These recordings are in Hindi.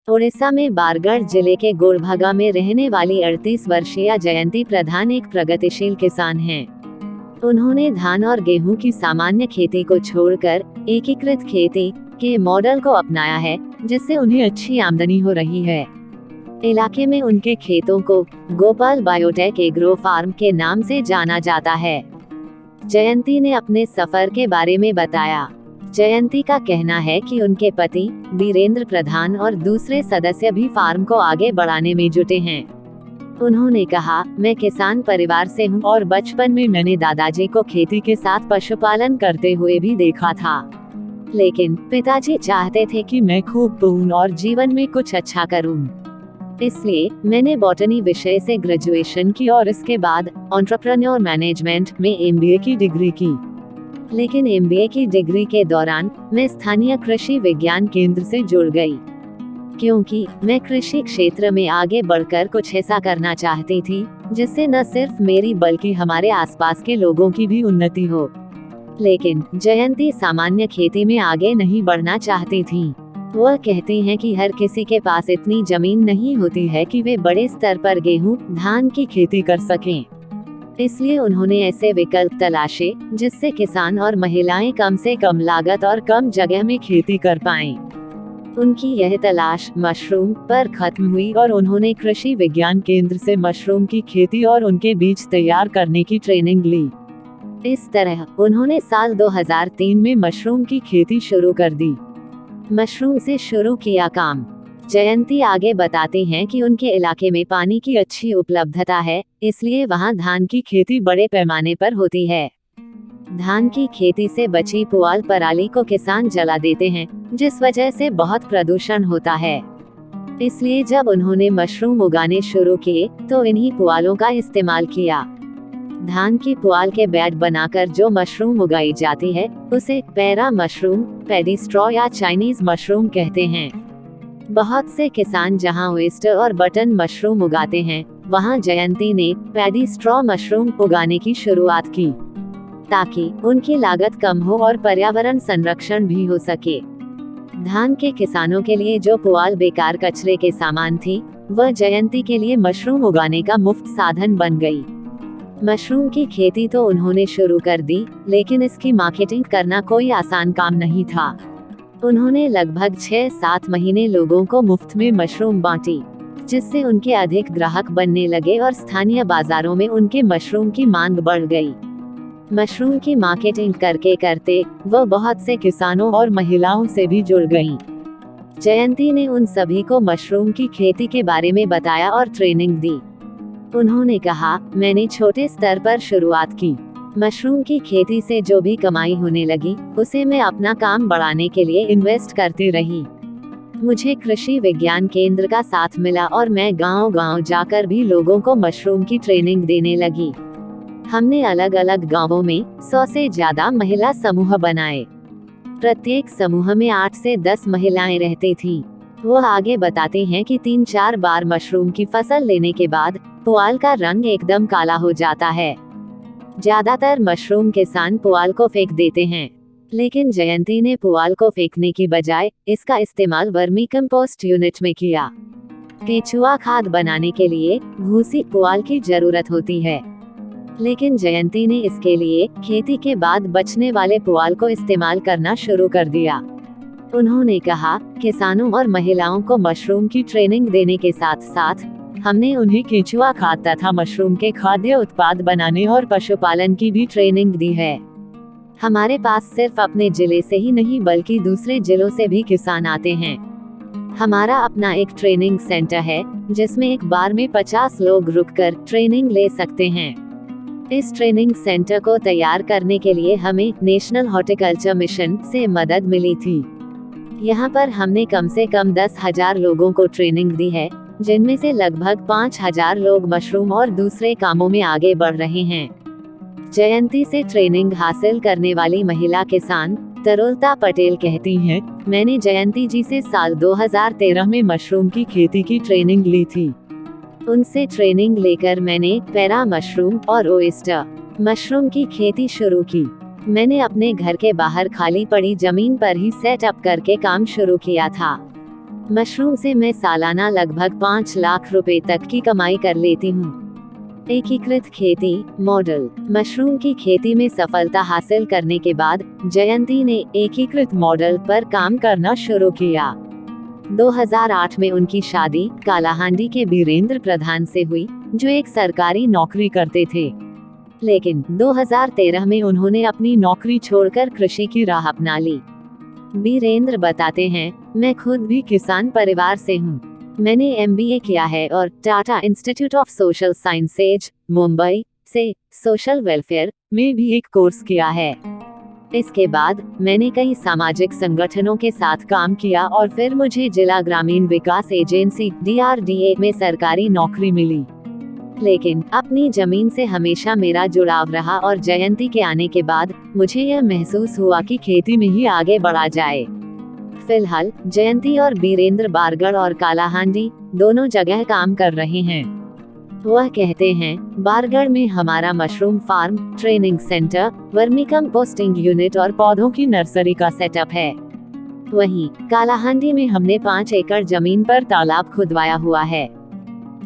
ओडिशा में बारगढ़ जिले के गोड़भगा में रहने वाली 38 वर्षीय जयंती प्रधान एक प्रगतिशील किसान हैं। उन्होंने धान और गेहूं की सामान्य खेती को छोड़कर एकीकृत खेती के मॉडल को अपनाया है, जिससे उन्हें अच्छी आमदनी हो रही है। इलाके में उनके खेतों को गोपाल बायोटेक एग्रो फार्म के नाम से जाना जाता है। जयंती ने अपने सफर के बारे में बताया। जयंती का कहना है कि उनके पति बीरेंद्र प्रधान और दूसरे सदस्य भी फार्म को आगे बढ़ाने में जुटे हैं। उन्होंने कहा, मैं किसान परिवार से हूं और बचपन में मैंने दादाजी को खेती के साथ पशुपालन करते हुए भी देखा था। लेकिन पिताजी चाहते थे कि मैं खूब पढूं और जीवन में कुछ अच्छा करूं। इसलिए मैंने बॉटनी विषय से ग्रेजुएशन की और इसके बाद एंटरप्रेन्योर मैनेजमेंट में एमबीए की डिग्री की। लेकिन एमबीए की डिग्री के दौरान मैं स्थानीय कृषि विज्ञान केंद्र से जुड़ गई, क्योंकि मैं कृषि क्षेत्र में आगे बढ़कर कुछ ऐसा करना चाहती थी जिससे न सिर्फ मेरी बल्कि हमारे आसपास के लोगों की भी उन्नति हो। लेकिन जयंती सामान्य खेती में आगे नहीं बढ़ना चाहती थी। वह कहती हैं कि हर किसी के पास इतनी जमीन नहीं होती है कि वे बड़े स्तर पर गेहूं, धान की खेती कर सकें। इसलिए उन्होंने ऐसे विकल्प तलाशे जिससे किसान और महिलाएं कम से कम लागत और कम जगह में खेती कर पाएं। उनकी यह तलाश मशरूम पर खत्म हुई और उन्होंने कृषि विज्ञान केंद्र से मशरूम की खेती और उनके बीज तैयार करने की ट्रेनिंग ली। इस तरह उन्होंने साल 2003 में मशरूम की खेती शुरू कर दी। मशरूम से शुरू किया काम। जयंती आगे बताते हैं कि उनके इलाके में पानी की अच्छी उपलब्धता है, इसलिए वहां धान की खेती बड़े पैमाने पर होती है। धान की खेती से बची पुआल पराली को किसान जला देते हैं, जिस वजह से बहुत प्रदूषण होता है। इसलिए जब उन्होंने मशरूम उगाने शुरू किए तो इन्हीं पुआलों का इस्तेमाल किया। धान की पुआल के बेड बनाकर जो मशरूम उगाई जाती है उसे पैरा मशरूम, पैडी स्ट्रॉ या चाइनीज मशरूम कहते हैं। बहुत से किसान जहां ओयस्टर और बटन मशरूम उगाते हैं, वहां जयंती ने पैडी स्ट्रॉ मशरूम उगाने की शुरुआत की, ताकि उनकी लागत कम हो और पर्यावरण संरक्षण भी हो सके। धान के किसानों के लिए जो पुआल बेकार कचरे के सामान थी, वह जयंती के लिए मशरूम उगाने का मुफ्त साधन बन गई। मशरूम की खेती तो उन्होंने शुरू कर दी, लेकिन इसकी मार्केटिंग करना कोई आसान काम नहीं था। उन्होंने लगभग 6-7 महीने लोगों को मुफ्त में मशरूम बांटी, जिससे उनके अधिक ग्राहक बनने लगे और स्थानीय बाजारों में उनके मशरूम की मांग बढ़ गई। मशरूम की मार्केटिंग करते करते वो बहुत से किसानों और महिलाओं से भी जुड़ गईं। जयंती ने उन सभी को मशरूम की खेती के बारे में बताया और ट्रेनिंग दी। उन्होंने कहा, मैंने छोटे स्तर पर शुरुआत की। मशरूम की खेती से जो भी कमाई होने लगी, उसे मैं अपना काम बढ़ाने के लिए इन्वेस्ट करती रही। मुझे कृषि विज्ञान केंद्र का साथ मिला और मैं गांव-गांव जाकर भी लोगों को मशरूम की ट्रेनिंग देने लगी। हमने अलग अलग गांवों में 100 से ज्यादा महिला समूह बनाए। प्रत्येक समूह में 8 से 10 महिलाएं रहती थीं। वो आगे बताते हैं कि 3-4 बार मशरूम की फसल लेने के बाद पुआल का रंग एकदम काला हो जाता है। ज्यादातर मशरूम किसान पुआल को फेंक देते हैं, लेकिन जयंती ने पुआल को फेंकने की बजाय इसका इस्तेमाल वर्मी कंपोस्ट यूनिट में किया। केचुआ खाद बनाने के लिए भूसी पुआल की जरूरत होती है, लेकिन जयंती ने इसके लिए खेती के बाद बचने वाले पुआल को इस्तेमाल करना शुरू कर दिया। उन्होंने कहा, किसानों और महिलाओं को मशरूम की ट्रेनिंग देने के साथ साथ हमने उन्हें केचुआ खाद तथा मशरूम के खाद्य उत्पाद बनाने और पशुपालन की भी ट्रेनिंग दी है। हमारे पास सिर्फ अपने जिले से ही नहीं बल्कि दूसरे जिलों से भी किसान आते हैं। हमारा अपना एक ट्रेनिंग सेंटर है, जिसमें एक बार में 50 लोग रुककर ट्रेनिंग ले सकते हैं। इस ट्रेनिंग सेंटर को तैयार करने के लिए हमें नेशनल हॉर्टिकल्चर मिशन से मदद मिली थी। यहाँ पर हमने कम से कम 10,000 लोगों को ट्रेनिंग दी है, जिनमें से लगभग 5,000 लोग मशरूम और दूसरे कामों में आगे बढ़ रहे हैं। जयंती से ट्रेनिंग हासिल करने वाली महिला किसान तरुलता पटेल कहती हैं, मैंने जयंती जी से साल 2013 में मशरूम की खेती की ट्रेनिंग ली थी। उनसे ट्रेनिंग लेकर मैंने पैरा मशरूम और ओयस्टर मशरूम की खेती शुरू की। मैंने अपने घर के बाहर खाली पड़ी जमीन पर ही सेटअप करके काम शुरू किया था। मशरूम से मैं सालाना लगभग 5 लाख रुपए तक की कमाई कर लेती हूँ। एकीकृत खेती मॉडल। मशरूम की खेती में सफलता हासिल करने के बाद जयंती ने एकीकृत मॉडल पर काम करना शुरू किया। 2008 में उनकी शादी कालाहांडी के बीरेंद्र प्रधान से हुई, जो एक सरकारी नौकरी करते थे। लेकिन 2013 में उन्होंने अपनी नौकरी छोड़कर कृषि की राह अपना ली। बीरेंद्र बताते हैं, मैं खुद भी किसान परिवार से हूँ। मैंने MBA किया है और Tata institute of social sciences, Mumbai से सोशल वेलफेयर में भी एक कोर्स किया है। इसके बाद मैंने कई सामाजिक संगठनों के साथ काम किया और फिर मुझे जिला ग्रामीण विकास एजेंसी DRDA में सरकारी नौकरी मिली। लेकिन अपनी जमीन से हमेशा मेरा जुड़ाव रहा और जयंती के आने के बाद मुझे यह महसूस हुआ कि खेती में ही आगे बढ़ा जाए। फिलहाल जयंती और बीरेंद्र बारगढ़ और कालाहांडी दोनों जगह काम कर रहे हैं। वह कहते हैं, बारगढ़ में हमारा mushroom farm, training centre, vermi composting unit और पौधों की नर्सरी का सेटअप है। वहीं कालाहांडी में हमने 5 एकड़ जमीन पर तालाब खुदवाया हुआ है,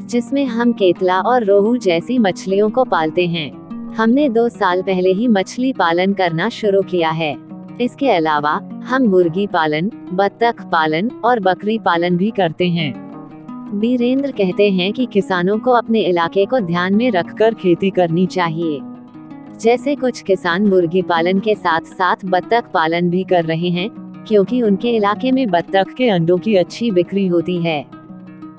जिसमें हम केतला और रोहू जैसी मछलियों को पालते हैं। हमने 2 साल पहले ही मछली पालन करना शुरू किया है। इसके अलावा हम मुर्गी पालन, बत्तख पालन और बकरी पालन भी करते हैं। बीरेंद्र कहते हैं कि किसानों को अपने इलाके को ध्यान में रखकर खेती करनी चाहिए। जैसे कुछ किसान मुर्गी पालन के साथ साथ बत्तख पालन भी कर रहे हैं, क्योंकि उनके इलाके में बत्तख के अंडों की अच्छी बिक्री होती है।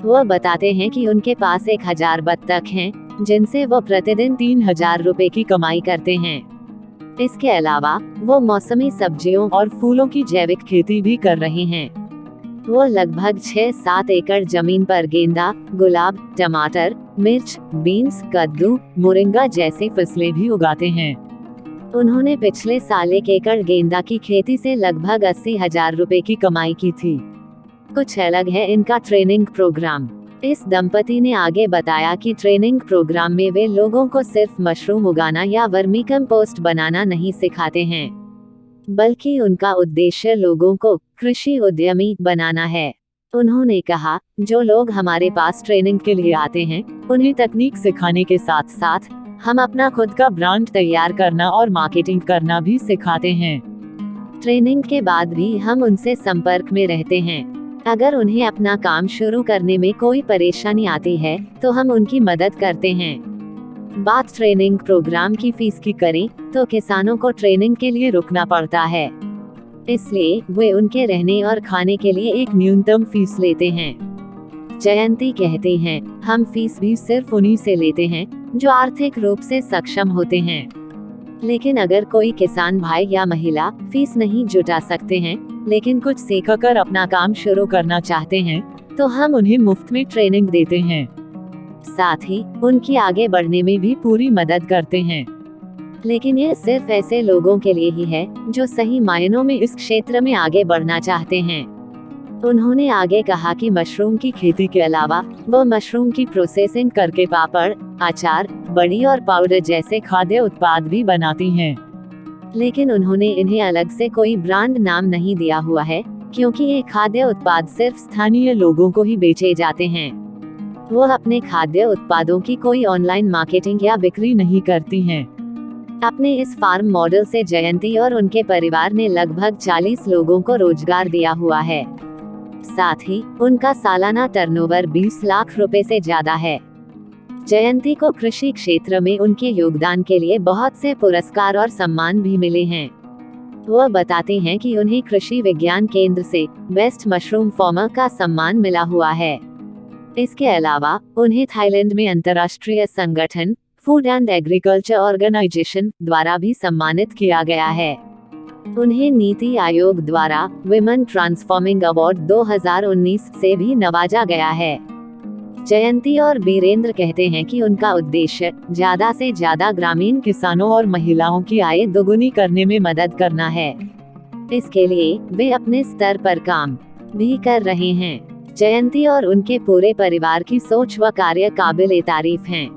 वह बताते हैं कि उनके पास 1000 बत्तख हैं, जिनसे वो प्रतिदिन 3000 रुपए की कमाई करते हैं। इसके अलावा वो मौसमी सब्जियों और फूलों की जैविक खेती भी कर रहे हैं। वो लगभग 6-7 एकड़ जमीन पर गेंदा, गुलाब, टमाटर, मिर्च, बीन्स, कद्दू, मोरिंगा जैसी फसलें भी उगाते हैं। उन्होंने पिछले साल 1 एकड़ गेंदा की खेती से लगभग 80,000 रुपए की कमाई की थी। कुछ अलग है इनका ट्रेनिंग प्रोग्राम। इस दंपति ने आगे बताया कि ट्रेनिंग प्रोग्राम में वे लोगों को सिर्फ मशरूम उगाना या वर्मी कंपोस्ट बनाना नहीं सिखाते हैं, बल्कि उनका उद्देश्य लोगों को कृषि उद्यमी बनाना है। उन्होंने कहा, जो लोग हमारे पास ट्रेनिंग के लिए आते हैं, उन्हें तकनीक सिखाने के साथ साथ हम अपना खुद का ब्रांड तैयार करना और मार्केटिंग करना भी सिखाते हैं। ट्रेनिंग के बाद भी हम उनसे संपर्क में रहते हैं। अगर उन्हें अपना काम शुरू करने में कोई परेशानी आती है, तो हम उनकी मदद करते हैं। बात ट्रेनिंग प्रोग्राम की फीस की करें, तो किसानों को ट्रेनिंग के लिए रुकना पड़ता है, इसलिए वे उनके रहने और खाने के लिए एक न्यूनतम फीस लेते हैं। जयंती कहती हैं, हम फीस भी सिर्फ उन्हीं से लेते हैं जो आर्थिक रूप से सक्षम होते हैं। लेकिन अगर कोई किसान भाई या महिला फीस नहीं जुटा सकते हैं, लेकिन कुछ सीखकर अपना काम शुरू करना चाहते हैं, तो हम उन्हें मुफ्त में ट्रेनिंग देते हैं। साथ ही उनकी आगे बढ़ने में भी पूरी मदद करते हैं। लेकिन यह सिर्फ ऐसे लोगों के लिए ही है जो सही मायनों में इस क्षेत्र में आगे बढ़ना चाहते हैं। उन्होंने आगे कहा कि मशरूम की खेती के अलावा वो मशरूम की प्रोसेसिंग करके पापड़, अचार, बड़ी और पाउडर जैसे खाद्य उत्पाद भी बनाती हैं। लेकिन उन्होंने इन्हें अलग से कोई ब्रांड नाम नहीं दिया हुआ है, क्योंकि ये खाद्य उत्पाद सिर्फ स्थानीय लोगों को ही बेचे जाते हैं। वो अपने खाद्य उत्पादों की कोई ऑनलाइन मार्केटिंग या बिक्री नहीं करती हैं। अपने इस फार्म मॉडल से जयंती और उनके परिवार ने लगभग 40 लोगों को रोजगार दिया हुआ है। साथ ही उनका सालाना टर्नओवर 20 लाख रुपए से ज्यादा है। जयंती को कृषि क्षेत्र में उनके योगदान के लिए बहुत से पुरस्कार और सम्मान भी मिले हैं। वह बताते हैं कि उन्हें कृषि विज्ञान केंद्र से बेस्ट मशरूम फार्मर का सम्मान मिला हुआ है। इसके अलावा उन्हें थाईलैंड में अंतर्राष्ट्रीय संगठन फूड एंड एग्रीकल्चर ऑर्गेनाइजेशन द्वारा भी सम्मानित किया गया है। उन्हें नीति आयोग द्वारा विमेन ट्रांसफॉर्मिंग अवार्ड 2019 से भी नवाजा गया है। जयंती और बीरेंद्र कहते हैं कि उनका उद्देश्य ज्यादा से ज्यादा ग्रामीण किसानों और महिलाओं की आय दोगुनी करने में मदद करना है। इसके लिए वे अपने स्तर पर काम भी कर रहे हैं। जयंती और उनके पूरे परिवार की सोच व कार्य काबिल तारीफ हैं।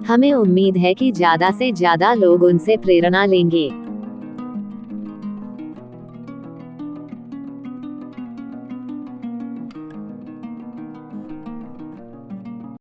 हमें उम्मीद है कि ज्यादा से ज्यादा लोग उनसे प्रेरणा लेंगे।